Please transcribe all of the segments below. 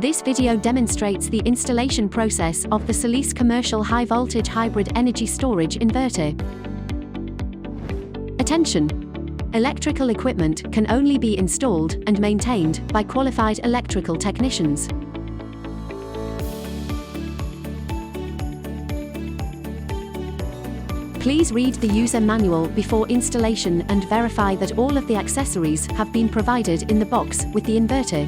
This video demonstrates the installation process of the Solis Commercial High Voltage Hybrid Energy Storage Inverter. Attention! Electrical equipment can only be installed and maintained by qualified electrical technicians. Please read the user manual before installation and verify that all of the accessories have been provided in the box with the inverter.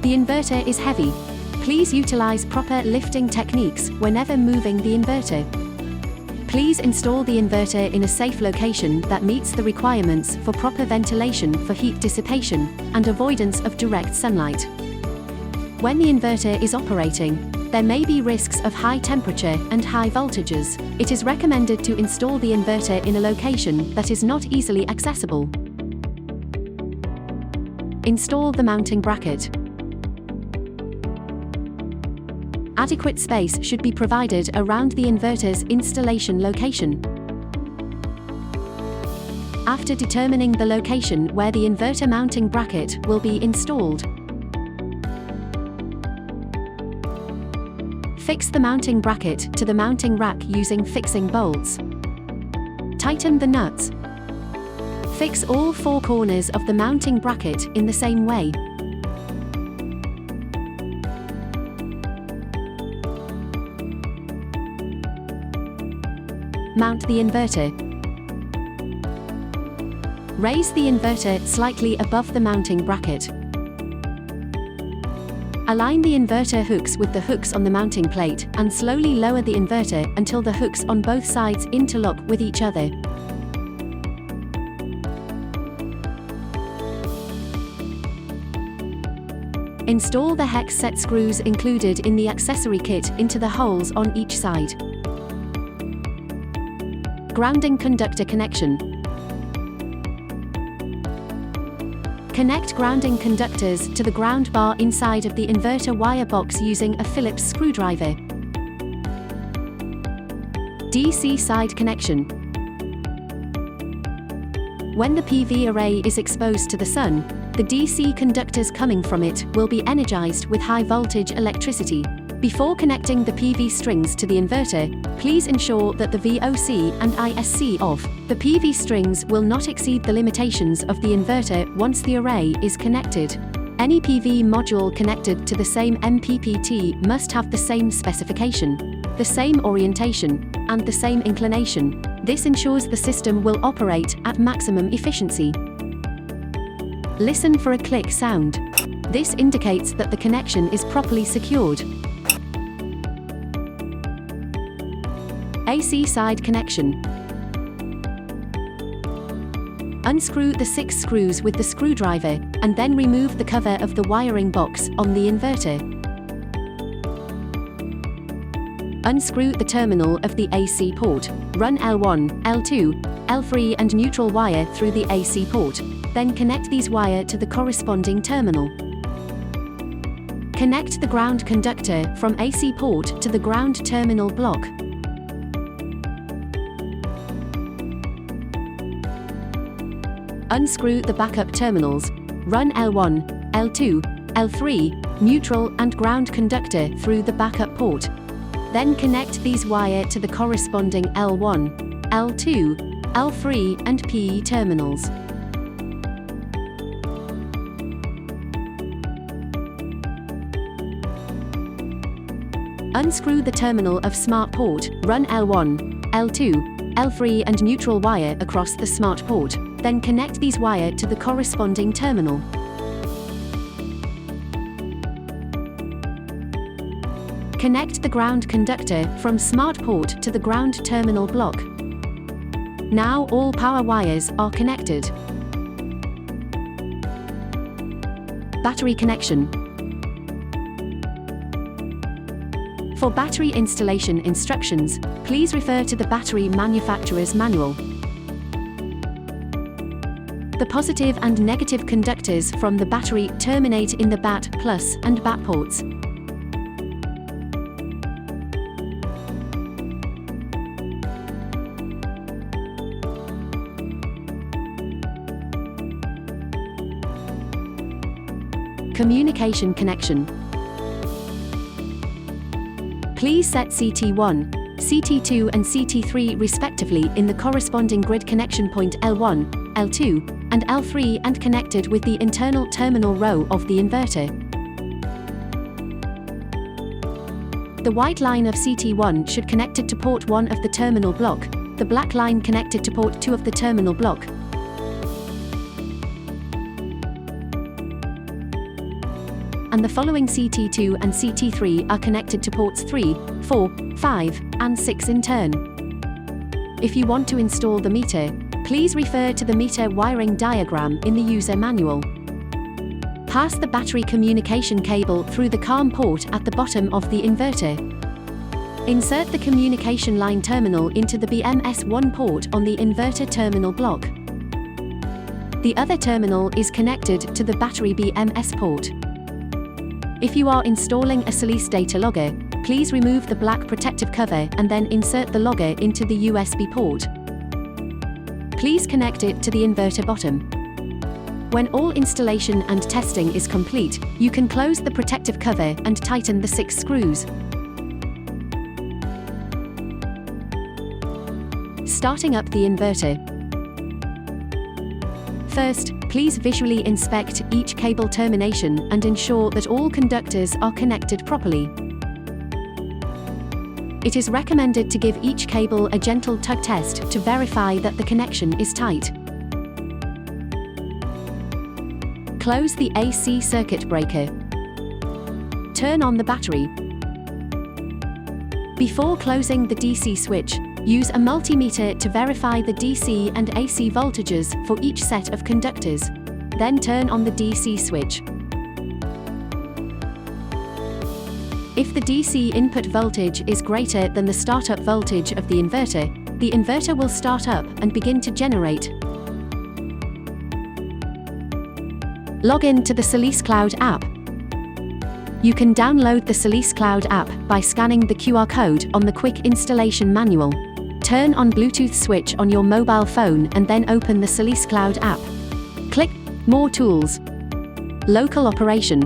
The inverter is heavy. Please utilize proper lifting techniques whenever moving the inverter. Please install the inverter in a safe location that meets the requirements for proper ventilation for heat dissipation and avoidance of direct sunlight. When the inverter is operating, there may be risks of high temperature and high voltages. It is recommended to install the inverter in a location that is not easily accessible. Install the mounting bracket. Adequate space should be provided around the inverter's installation location. After determining the location where the inverter mounting bracket will be installed, fix the mounting bracket to the mounting rack using fixing bolts. Tighten the nuts. Fix all four corners of the mounting bracket in the same way. Mount the inverter. Raise the inverter slightly above the mounting bracket. Align the inverter hooks with the hooks on the mounting plate and slowly lower the inverter until the hooks on both sides interlock with each other. Install the hex set screws included in the accessory kit into the holes on each side. Grounding conductor connection. Connect grounding conductors to the ground bar inside of the inverter wire box using a Phillips screwdriver. DC side connection. When the PV array is exposed to the sun, the DC conductors coming from it will be energized with high voltage electricity. Before connecting the PV strings to the inverter, please ensure that the VOC and ISC of the PV strings will not exceed the limitations of the inverter once the array is connected. Any PV module connected to the same MPPT must have the same specification, the same orientation, and the same inclination. This ensures the system will operate at maximum efficiency. Listen for a click sound. This indicates that the connection is properly secured. AC side connection. Unscrew the 6 screws with the screwdriver, and then remove the cover of the wiring box on the inverter. Unscrew the terminal of the AC port. Run L1, L2, L3 and neutral wire through the AC port. Then connect these wires to the corresponding terminal. Connect the ground conductor from AC port to the ground terminal block. Unscrew the backup terminals. Run L1, L2, L3, neutral and ground conductor through the backup port. Then connect these wires to the corresponding L1, L2, L3 and PE terminals. Unscrew the terminal of smart port. Run L1, L2, L3 and neutral wire across the smart port. Then connect these wires to the corresponding terminal. Connect the ground conductor from smart port to the ground terminal block. Now all power wires are connected. Battery connection. For battery installation instructions, please refer to the battery manufacturer's manual. The positive and negative conductors from the battery terminate in the BAT+ and BAT ports. Communication connection. Please set CT1, CT2 and CT3 respectively in the corresponding grid connection point L1, L2, and L3 and connected with the internal terminal row of the inverter. The white line of CT1 should connected to port 1 of the terminal block, the black line connected to port 2 of the terminal block. And the following CT2 and CT3 are connected to ports 3, 4, 5, and 6 in turn. If you want to install the meter, please refer to the meter wiring diagram in the user manual. Pass the battery communication cable through the CARM port at the bottom of the inverter. Insert the communication line terminal into the BMS1 port on the inverter terminal block. The other terminal is connected to the battery BMS port. If you are installing a Solis data logger, please remove the black protective cover and then insert the logger into the USB port. Please connect it to the inverter bottom. When all installation and testing is complete, you can close the protective cover and tighten the 6 screws. Starting up the inverter. First, please visually inspect each cable termination and ensure that all conductors are connected properly. It is recommended to give each cable a gentle tug test to verify that the connection is tight. Close the AC circuit breaker. Turn on the battery. Before closing the DC switch, use a multimeter to verify the DC and AC voltages for each set of conductors. Then turn on the DC switch. If the DC input voltage is greater than the startup voltage of the inverter will start up and begin to generate. Log in to the SolisCloud app. You can download the SolisCloud app by scanning the QR code on the quick installation manual. Turn on Bluetooth switch on your mobile phone and then open the SolisCloud app. Click More Tools. Local Operation.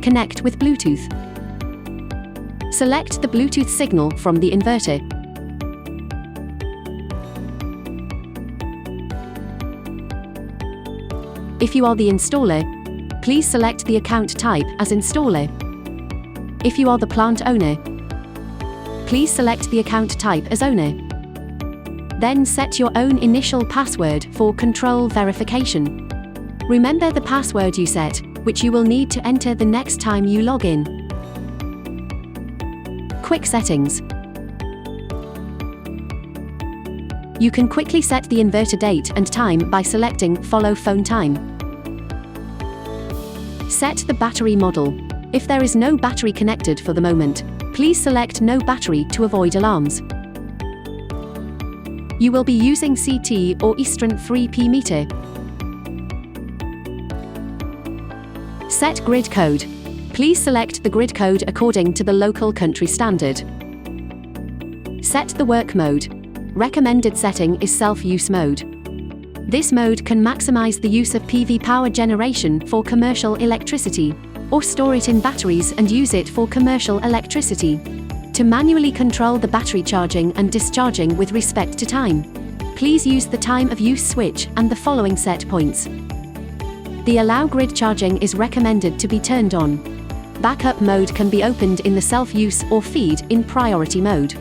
Connect with Bluetooth. Select the Bluetooth signal from the inverter. If you are the installer, please select the account type as installer. If you are the plant owner, please select the account type as owner. Then set your own initial password for control verification. Remember the password you set, which you will need to enter the next time you log in. Quick settings. You can quickly set the inverter date and time by selecting Follow Phone Time. Set the battery model. If there is no battery connected for the moment, please select No Battery to avoid alarms. You will be using CT or S6-EH3P meter. Set grid code. Please select the grid code according to the local country standard. Set the work mode. Recommended setting is self-use mode. This mode can maximize the use of PV power generation for commercial electricity, or store it in batteries and use it for commercial electricity. To manually control the battery charging and discharging with respect to time, please use the time of use switch and the following set points. The allow grid charging is recommended to be turned on. Backup mode can be opened in the self-use or feed in priority mode.